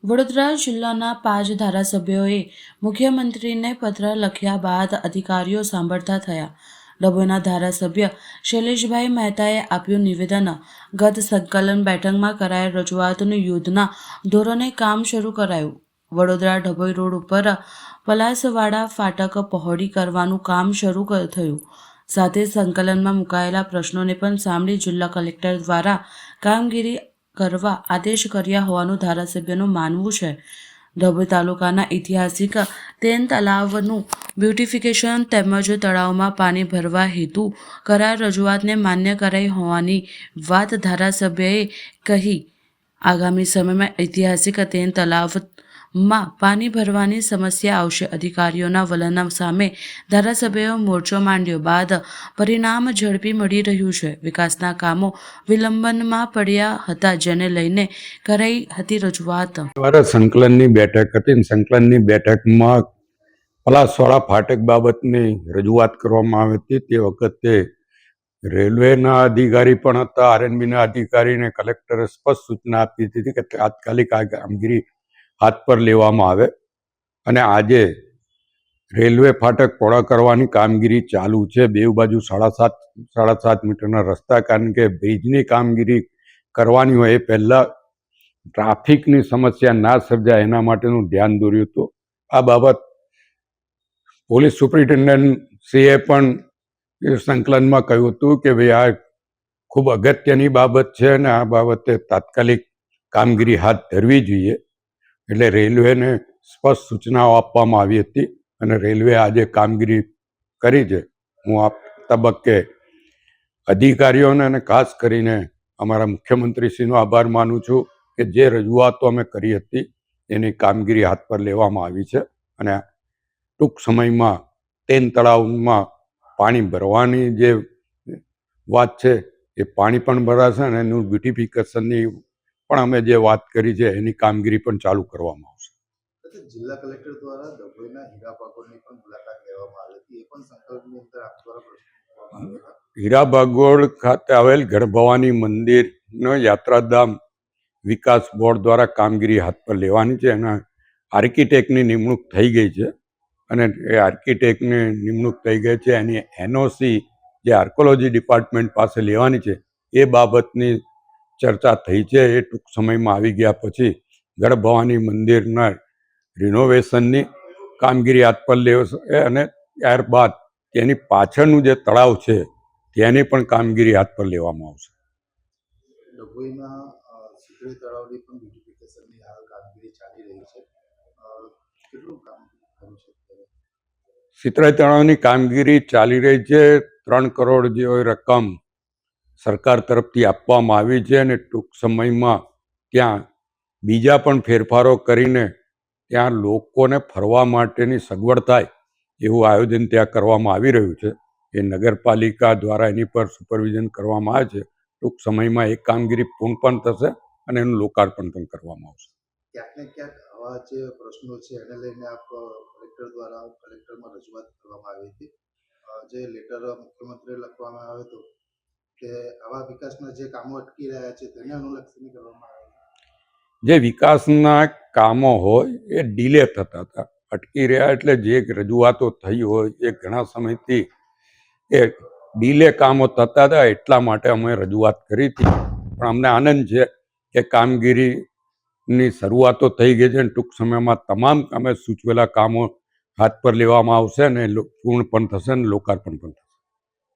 વડોદરા જિલ્લાના 5 ધારાસભ્યોએ મુખ્યમંત્રીને પત્ર લખ્યા બાદ અધિકારીઓ સાંભળતા થયા. ડભોઈના ધારાસભ્ય શૈલેષભાઈ મહેતાએ આપ્યું નિવેદન. ગત સંકલન બેઠકમાં કરાયેલ રજૂઆતનું યુદ્ધના ધોરણે કામ શરૂ કરાયું. વડોદરા ડભોઈ રોડ ઉપર પલાસવાડા ફાટક પહોળી કરવાનું કામ શરૂ થયું. સાથે સંકલનમાં મુકાયેલા પ્રશ્નોને પણ સાંભળી જિલ્લા કલેક્ટર દ્વારા કામગીરી કરવા આદેશ કર્યા હોવાનું ધારાસભ્યનું માનવું છે. ડભોઈ તાલુકાના ઐતિહાસિક તેન તલાવનું બ્યુટિફિકેશન તેમજ તળાવમાં પાણી ભરવા હેતુ કરાયેલ રજૂઆતને માન્ય કરાઈ હોવાની વાત ધારાસભ્યએ કહી. આગામી સમયમાં ઐતિહાસિક તેન તલાવમાં પાણી ભરવાની સમસ્યા આવશે. અધિકારીઓના વલણ સામે ધારાસભ્યોએ મોરચો માંડ્યો બાદ પરિણામ ઝડપી મળી રહ્યું છે. વિકાસના કામો વિલંબનમાં પડ્યા હતા, જેને લઈને કરાઈ હતી રજૂઆત. સંકલનની બેઠક હતી. સંકલનની બેઠકમાં પલાસવાડા ફાટક બાબતની રજૂઆત કરવામાં આવી હતી. તે વખતે રેલવેના અધિકારી પણ હતા, આરએનબીના અધિકારીને કલેક્ટરે સ્પષ્ટ સૂચના આપી હતી કે તાત્કાલિક આ કામગીરી હાથ પર લેવામાં આવે. અને આજે રેલવે ફાટક પહોળા કરવાની કામગીરી ચાલુ છે. બેઉ બાજુ 7.5 મીટરના રસ્તા, કારણ કે બ્રિજની કામગીરી કરવાની હોય એ પહેલાં ટ્રાફિકની સમસ્યા ના સર્જાય એના માટેનું ધ્યાન દોર્યું હતું. આ બાબત પોલીસ સુપ્રિન્ટેન્ડન્ટ શ્રીએ પણ સંકલનમાં કહ્યું હતું કે ભાઈ આ ખૂબ અગત્યની બાબત છે અને આ બાબતે તાત્કાલિક કામગીરી હાથ ધરવી જોઈએ. એટલે રેલવેને સ્પષ્ટ સૂચનાઓ આપવામાં આવી હતી અને રેલવે આજે કામગીરી કરી છે. હું આ તબક્કે અધિકારીઓને અને ખાસ કરીને અમારા મુખ્યમંત્રીશ્રીનો આભાર માનું છું કે જે રજૂઆતો અમે કરી હતી એની કામગીરી હાથ પર લેવામાં આવી છે અને ટૂંક સમયમાં તેન તળાવમાં પાણી ભરવાની જે વાત છે એ પાણી પણ ભરાશે અને એનું બ્યુટિફિકેશનની પણ અમે જે વાત કરી છે એની કામગીરી પણ ચાલુ કરવામાં આવશે. જિલ્લા કલેક્ટર દ્વારા ડભોઈના હીરા ભાગોળની પણ મુલાકાત લેવામાં આવી હતી. એ પણ સંકલ્પની અંદર આપ દ્વારા હીરા ભાગોળ ખાતે આવેલ ગણભવાની મંદિરનો યાત્રાધામ વિકાસ બોર્ડ દ્વારા કામગીરી હાથ પર લેવાની છે. એના આર્કિટેક્ટની નિમણૂક થઈ ગઈ છે અને એ આર્કિટેક્ટની નિમણૂક થઈ ગઈ છે. એની એનઓસી જે આર્કોલોજી ડિપાર્ટમેન્ટ પાસે લેવાની છે એ બાબતની ચર્ચા થઈ છે. એ ટૂંક સમયમાં આવી ગયા પછી ગણભવાની મંદિરના રિનોવેશનની કામગીરી હાથ પર લેવાશે અને ત્યારબાદ તેની પાછળનું જે તળાવ છે તેની પણ કામગીરી હાથ પર લેવામાં આવશે. ડભોઈના સિકરી તળાવની પણ બ્યુટિફિકેશનની હાલ કામગીરી ચાલી રહી છે. કેટલું કામ થયું છે? સિતરાઈ તળાવની કામગીરી ચાલી રહી છે. 3 કરોડ જેવી રકમ સરકાર તરફથી આપવામાં આવી છે અને ટૂંક સમયમાં ત્યાં બીજા પણ ફેરફારો કરીને ત્યાં લોકોને ફરવા માટેની સગવડ થાય એવું આયોજન ત્યાં કરવામાં આવી રહ્યું છે. એ નગરપાલિકા દ્વારા એની પર સુપરવિઝન કરવામાં આવે છે. ટૂંક સમયમાં એ કામગીરી પૂર્ણ પણ થશે અને એનું લોકાર્પણ પણ કરવામાં આવશે. ક્યાંક ને ક્યાંક આવા જે પ્રશ્નો છે એને લઈને આપ કલેક્ટર દ્વારા કલેક્ટરમાં રજૂઆત કરવામાં આવી હતી. જે લેટર મુખ્યમંત્રીએ લખવામાં આવ્યો હતો કે આવા વિકાસના જે કામો અટકી રહ્યા છે તેને અનુલક્ષીને કરવામાં આવે. જે વિકાસના કામો હોય એ ડીલે થતા હતા, અટકી રહ્યા એટલે જે રજૂઆતો થઈ હોય એ ઘણા સમયથી એ ડીલે કામો થતા હતા, એટલા માટે અમે રજૂઆત કરી હતી. પણ અમને આનંદ છે કે કામગીરીની શરૂઆતો થઈ ગઈ છે અને ટૂંક સમયમાં તમામ અમે સૂચવેલા કામો હાથ પર લેવામાં આવશે અને પૂર્ણ પણ થશે અને લોકાર્પણ પણ થશે.